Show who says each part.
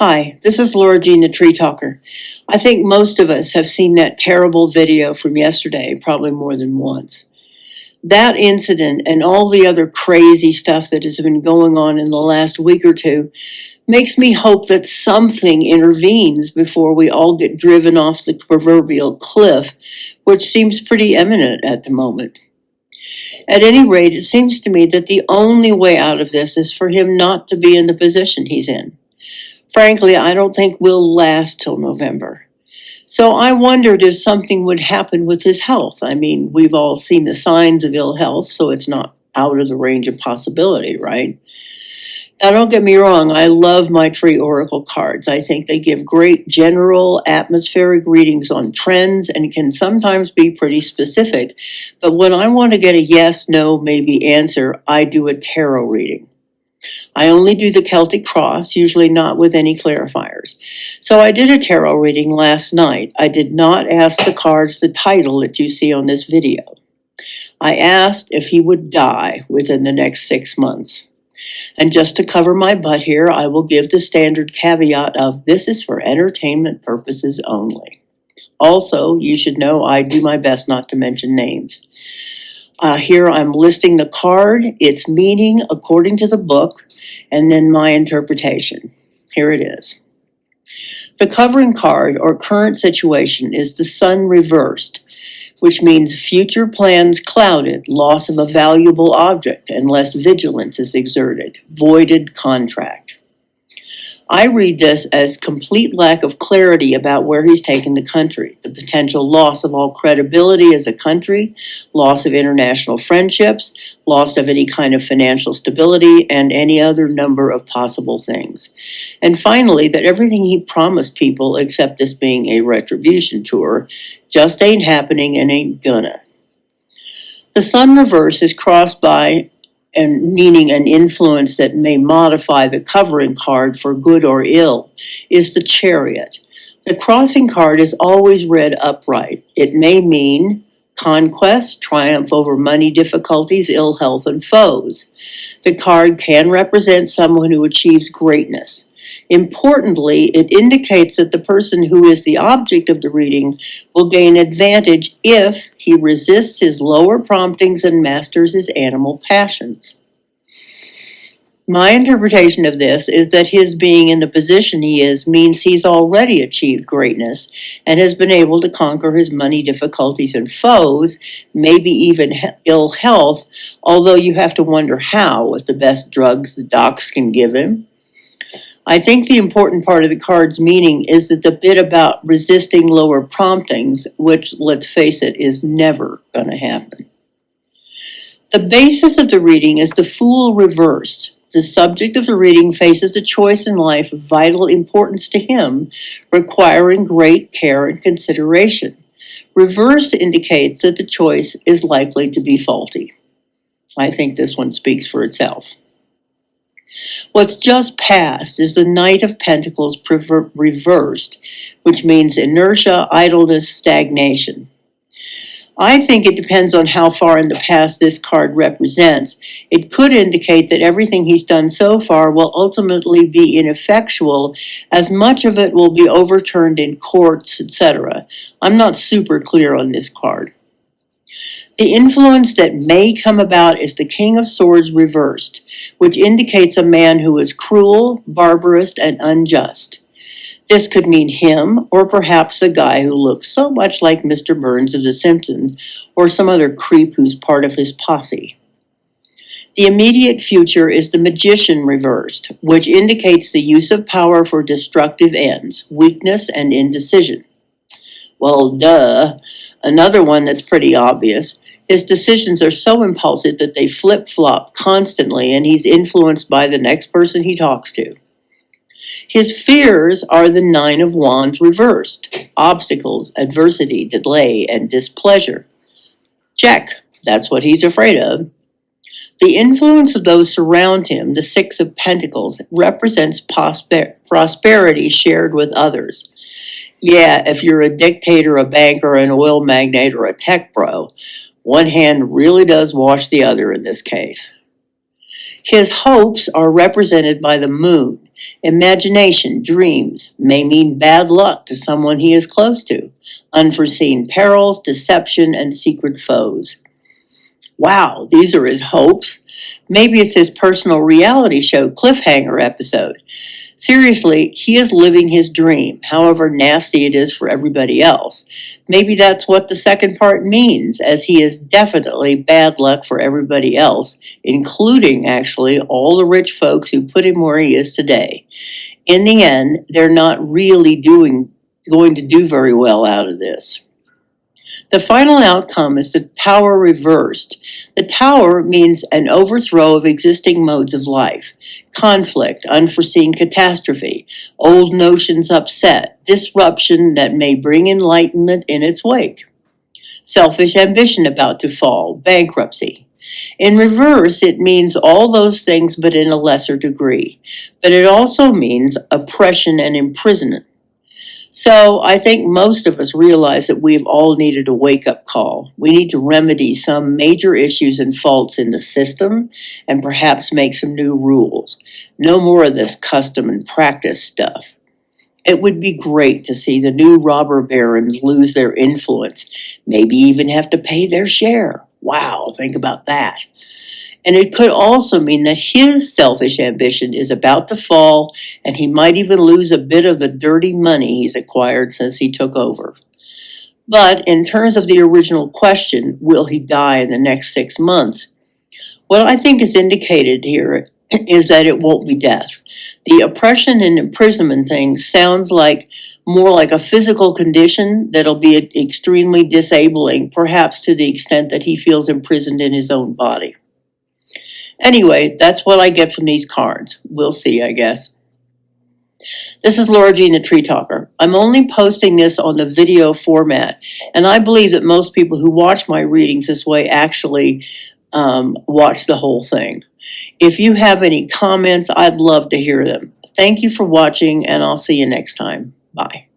Speaker 1: Hi, this is LauraJthe.Treetalker. I think most of us have seen that terrible video from yesterday, probably more than once. That incident and all the other crazy stuff that has been going on in the last week or two makes me hope that something intervenes before we all get driven off the proverbial cliff, which seems pretty imminent at the moment. At any rate, it seems to me that the only way out of this is for him not to be in the position he's in. Frankly, I don't think we'll last till November. So I wondered if something would happen with his health. I mean, we've all seen the signs of ill health, so it's not out of the range of possibility, right? Now, don't get me wrong, I love my tree oracle cards. I think they give great general atmospheric readings on trends and can sometimes be pretty specific. But when I want to get a yes, no, maybe answer, I do a tarot reading. I only do the Celtic cross, usually not with any clarifiers. So I did a tarot reading last night. I did not ask the cards the title that you see on this video. I asked if he would die within the next 6 months. And just to cover my butt here, I will give the standard caveat of this is for entertainment purposes only. Also, you should know I do my best not to mention names. Here I'm listing the card, its meaning according to the book, and then my interpretation. Here it is. The covering card or current situation is the sun reversed, which means future plans clouded, loss of a valuable object unless vigilance is exerted, voided contract. I read this as complete lack of clarity about where he's taken the country, the potential loss of all credibility as a country, loss of international friendships, loss of any kind of financial stability, and any other number of possible things. And finally, that everything he promised people, except this being a retribution tour, just ain't happening and ain't gonna. The sun reverse is crossed by and meaning an influence that may modify the covering card for good or ill, is the Chariot. The crossing card is always read upright. It may mean conquest, triumph over money difficulties, ill health, and foes. The card can represent someone who achieves greatness. Importantly, it indicates that the person who is the object of the reading will gain advantage if he resists his lower promptings and masters his animal passions. My interpretation of this is that his being in the position he is means he's already achieved greatness and has been able to conquer his money difficulties and foes, maybe even ill health, although you have to wonder how with the best drugs the docs can give him. I think the important part of the card's meaning is that the bit about resisting lower promptings, which, let's face it, is never going to happen. The basis of the reading is the Fool reversed. The subject of the reading faces a choice in life of vital importance to him, requiring great care and consideration. Reverse indicates that the choice is likely to be faulty. I think this one speaks for itself. What's just passed is the Knight of Pentacles reversed, which means inertia, idleness, stagnation. I think it depends on how far in the past this card represents. It could indicate that everything he's done so far will ultimately be ineffectual, as much of it will be overturned in courts, etc. I'm not super clear on this card. The influence that may come about is the King of Swords reversed, which indicates a man who is cruel, barbarous, and unjust. This could mean him, or perhaps the guy who looks so much like Mr. Burns of The Simpsons, or some other creep who's part of his posse. The immediate future is the Magician reversed, which indicates the use of power for destructive ends, weakness, and indecision. Well, duh. Another one that's pretty obvious. His decisions are so impulsive that they flip-flop constantly, and he's influenced by the next person he talks to. His fears are the Nine of Wands reversed, obstacles, adversity, delay, and displeasure. Check, that's what he's afraid of. The influence of those surround him, the Six of Pentacles, represents prosperity shared with others. Yeah, if you're a dictator, a banker, an oil magnate, or a tech bro, one hand really does wash the other in this case. His hopes are represented by the moon. Imagination, dreams, may mean bad luck to someone he is close to. Unforeseen perils, deception, and secret foes. Wow, these are his hopes. Maybe it's his personal reality show cliffhanger episode. Seriously, he is living his dream, however nasty it is for everybody else. Maybe that's what the second part means, as he is definitely bad luck for everybody else, including, actually, all the rich folks who put him where he is today. In the end, they're not really going to do very well out of this. The final outcome is the Tower reversed. The Tower means an overthrow of existing modes of life, conflict, unforeseen catastrophe, old notions upset, disruption that may bring enlightenment in its wake. Selfish ambition about to fall, bankruptcy. In reverse, it means all those things but in a lesser degree. But it also means oppression and imprisonment. So I think most of us realize that we've all needed a wake-up call. We need to remedy some major issues and faults in the system and perhaps make some new rules. No more of this custom and practice stuff. It would be great to see the new robber barons lose their influence, maybe even have to pay their share. Wow, think about that. And it could also mean that his selfish ambition is about to fall, and he might even lose a bit of the dirty money he's acquired since he took over. But in terms of the original question, will he die in the next 6 months? What I think is indicated here is that it won't be death. The oppression and imprisonment thing sounds like more like a physical condition that'll be extremely disabling, perhaps to the extent that he feels imprisoned in his own body. Anyway, that's what I get from these cards. We'll see, I guess. This is LauraJthe.Treetalker. I'm only posting this on the video format, and I believe that most people who watch my readings this way actually watch the whole thing. If you have any comments, I'd love to hear them. Thank you for watching, and I'll see you next time. Bye.